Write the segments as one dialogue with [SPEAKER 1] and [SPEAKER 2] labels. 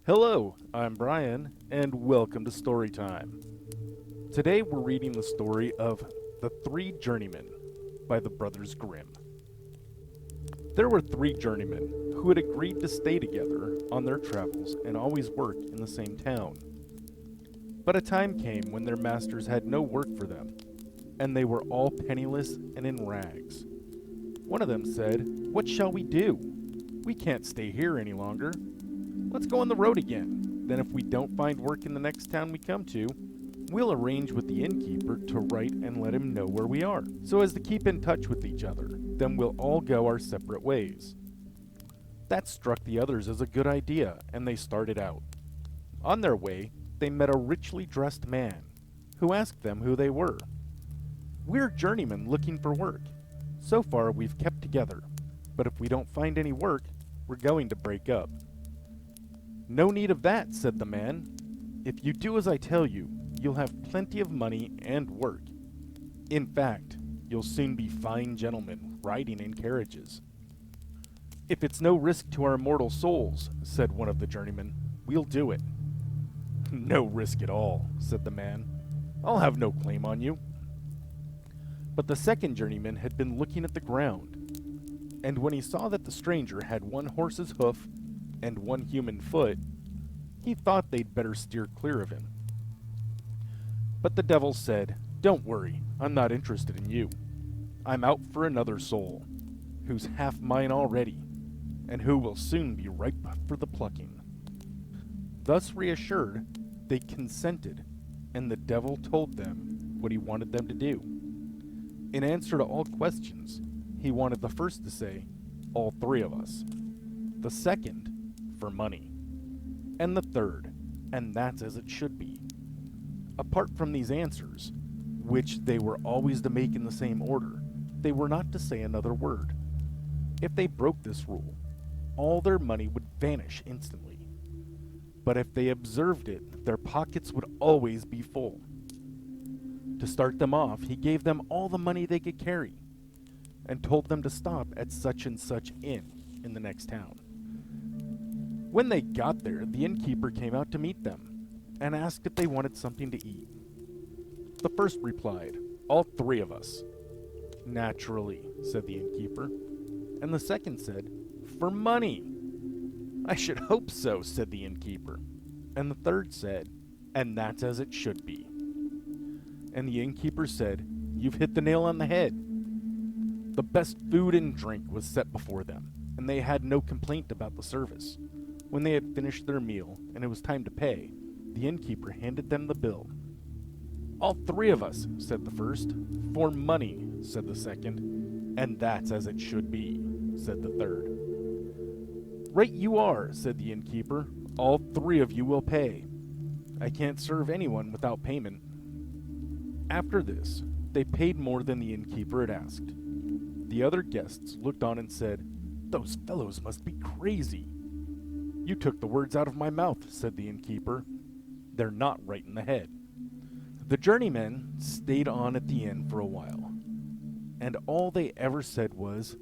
[SPEAKER 1] Hello, I'm Brian, and welcome to Storytime. Today we're reading the story of The Three Journeymen by the Brothers Grimm. There were three journeymen who had agreed to stay together on their travels and always work in the same town. But a time came when their masters had no work for them, and they were all penniless and in rags. One of them said, "What shall we do? We can't stay here any longer. Let's go on the road again. Then if we don't find work in the next town we come to, we'll arrange with the innkeeper to write and let him know where we are, so as to keep in touch with each other. Then we'll all go our separate ways." That struck the others as a good idea, and they started out. On their way, they met a richly dressed man, who asked them who they were. "We're journeymen looking for work. So far we've kept together, but if we don't find any work, we're going to break up." "No need of that," said the man. "If you do as I tell you, you'll have plenty of money and work. In fact, you'll soon be fine gentlemen riding in carriages." "If it's no risk to our immortal souls," said one of the journeymen, "we'll do it." "No risk at all," said the man. "I'll have no claim on you." But the second journeyman had been looking at the ground, and when he saw that the stranger had one horse's hoof and one human foot, he thought they'd better steer clear of him. But the devil said, "Don't worry, I'm not interested in you. I'm out for another soul, who's half mine already, and who will soon be ripe for the plucking." Thus reassured, they consented, and the devil told them what he wanted them to do. In answer to all questions, he wanted the first to say, "All three of us," the second, "for money," and the third, "and that's as it should be." Apart from these answers, which they were always to make in the same order, they were not to say another word. If they broke this rule, all their money would vanish instantly. But if they observed it, their pockets would always be full. To start them off, he gave them all the money they could carry, and told them to stop at such and such inn in the next town. When they got there, the innkeeper came out to meet them, and asked if they wanted something to eat. The first replied, "All three of us." "Naturally," said the innkeeper. And the second said, "For money." "I should hope so," said the innkeeper. And the third said, "And that's as it should be." And the innkeeper said, "You've hit the nail on the head." The best food and drink was set before them, and they had no complaint about the service. When they had finished their meal, and it was time to pay, the innkeeper handed them the bill. "All three of us," said the first. "For money," said the second. "And that's as it should be," said the third. "Right you are," said the innkeeper. "All three of you will pay. I can't serve anyone without payment." After this, they paid more than the innkeeper had asked. The other guests looked on and said, "Those fellows must be crazy." "You took the words out of my mouth," said the innkeeper. "They're not right in the head." The journeymen stayed on at the inn for a while, and all they ever said was,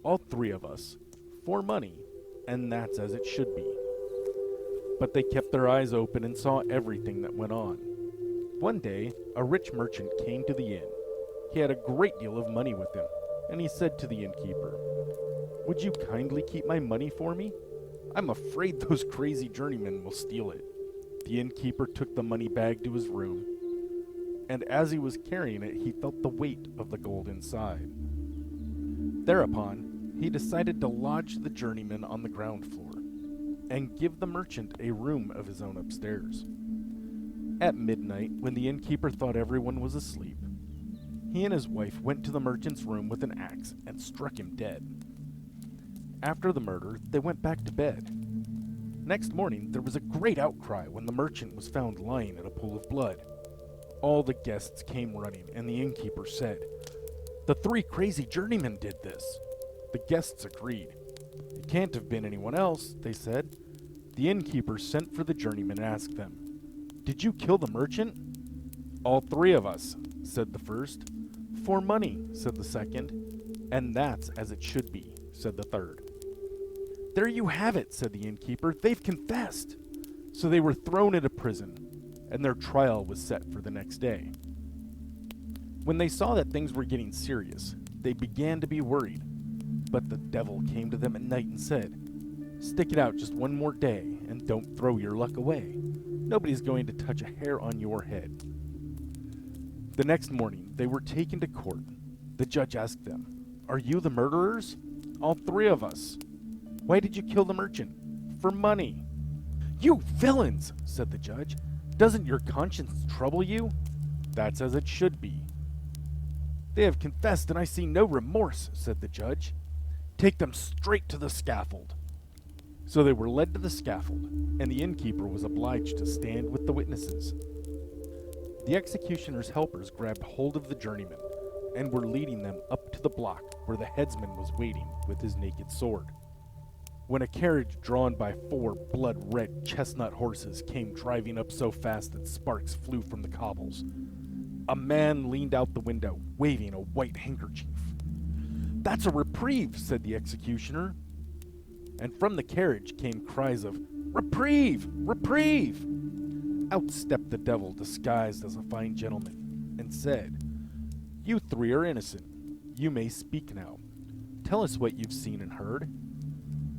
[SPEAKER 1] "All three of us, for money, and that's as it should be." But they kept their eyes open and saw everything that went on. One day, a rich merchant came to the inn. He had a great deal of money with him, and he said to the innkeeper, "Would you kindly keep my money for me? I'm afraid those crazy journeymen will steal it." The innkeeper took the money bag to his room, and as he was carrying it, he felt the weight of the gold inside. Thereupon, he decided to lodge the journeyman on the ground floor, and give the merchant a room of his own upstairs. At midnight, when the innkeeper thought everyone was asleep, he and his wife went to the merchant's room with an axe and struck him dead. After the murder, they went back to bed. Next morning, there was a great outcry when the merchant was found lying in a pool of blood. All the guests came running, and the innkeeper said, "The three crazy journeymen did this." The guests agreed. "It can't have been anyone else," they said. The innkeeper sent for the journeymen and asked them, "Did you kill the merchant?" "All three of us," said the first. "For money," said the second. "And that's as it should be," said the third. "There you have it," said the innkeeper. "They've confessed." So they were thrown into prison, and their trial was set for the next day. When they saw that things were getting serious, they began to be worried. But the devil came to them at night and said, "Stick it out just one more day, and don't throw your luck away. Nobody's going to touch a hair on your head." The next morning, they were taken to court. The judge asked them, "Are you the murderers?" "All three of us." "Why did you kill the merchant?" "For money." "You villains," said the judge. "Doesn't your conscience trouble you?" "That's as it should be." "They have confessed, and I see no remorse," said the judge. "Take them straight to the scaffold." So they were led to the scaffold, and the innkeeper was obliged to stand with the witnesses. The executioner's helpers grabbed hold of the journeyman and were leading them up to the block where the headsman was waiting with his naked sword. When a carriage drawn by 4 blood-red chestnut horses came driving up so fast that sparks flew from the cobbles, a man leaned out the window, waving a white handkerchief. "That's a reprieve," said the executioner. And from the carriage came cries of, "Reprieve! Reprieve!" Out stepped the devil disguised as a fine gentleman, and said, "You 3 are innocent. You may speak now. Tell us what you've seen and heard."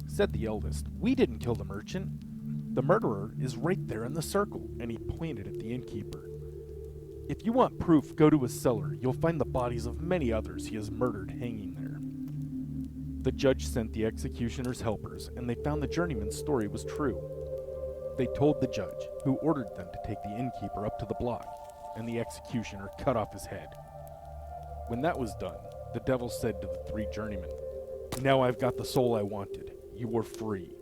[SPEAKER 1] Said the eldest, "We didn't kill the merchant. The murderer is right there in the circle," and he pointed at the innkeeper. "If you want proof, go to his cellar. You'll find the bodies of many others he has murdered hanging there." The judge sent the executioner's helpers, and they found the journeyman's story was true. They told the judge, who ordered them to take the innkeeper up to the block, and the executioner cut off his head. When that was done, the devil said to the 3 journeymen, "Now I've got the soul I wanted. You are free,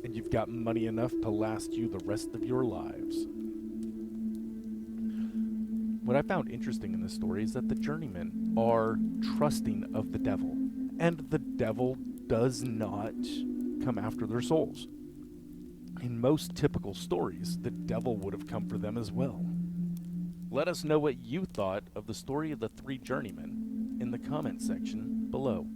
[SPEAKER 1] and you've got money enough to last you the rest of your lives." What I found interesting in this story is that the journeymen are trusting of the devil, and the devil does not come after their souls. In most typical stories, the devil would have come for them as well. Let us know what you thought of the story of the 3 journeymen in the comment section below.